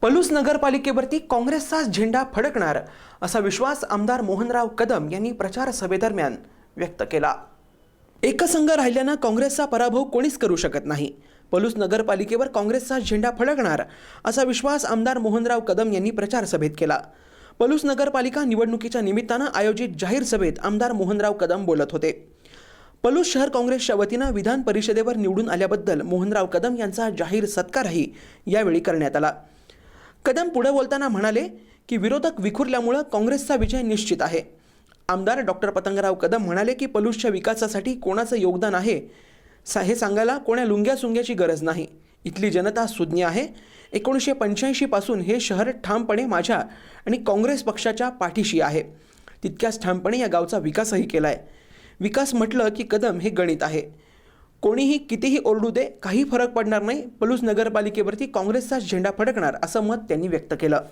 पलूस नगरपालिकेवरती काँग्रेसचा झेंडा फडकणार असा विश्वास आमदार मोहनराव कदम यांनी प्रचार सभेदरम्यान व्यक्त केला। एकसंघ राहिल्यानं काँग्रेसचा पराभव कोणीच करू शकत नाही। पलूस नगरपालिकेवर काँग्रेसचा झेंडा फडकणार असा विश्वास आमदार मोहनराव कदम यांनी प्रचार सभेत केला। पलूस नगरपालिका निवडणुकीच्या निमित्तानं आयोजित जाहीर सभेत आमदार मोहनराव कदम बोलत होते। पलूस शहर काँग्रेसच्या वतीनं विधान परिषदेवर निवडून आल्याबद्दल मोहनराव कदम यांचा जाहीर सत्कारही यावेळी करण्यात आला। कदम पुढे बोलताना म्हणाले की विरोधक विखुरल्यामुळे काँग्रेसचा विजय निश्चित आहे। आमदार डॉक्टर पतंगराव कदम म्हणाले की पलूसच्या विकासासाठी कोणाचं योगदान आहे हे सांगायला कोण्या लुंग्या सुंग्याची गरज नाही। इथली जनता सुज्ञ आहे। 1985 पासून हे शहर ठामपणे माझ्या आणि काँग्रेस पक्षाच्या पाठीशी आहे। तितक्याच ठामपणे या गावचा विकासही केलाय। विकास म्हटलं की कदम हे गणित आहे। कोणीही कितीही ओरडू दे, काही फरक पडणार नाही। पलूस नगरपालिकेवरती काँग्रेसचा झेंडा फडकणार असं मत त्यांनी व्यक्त केलं।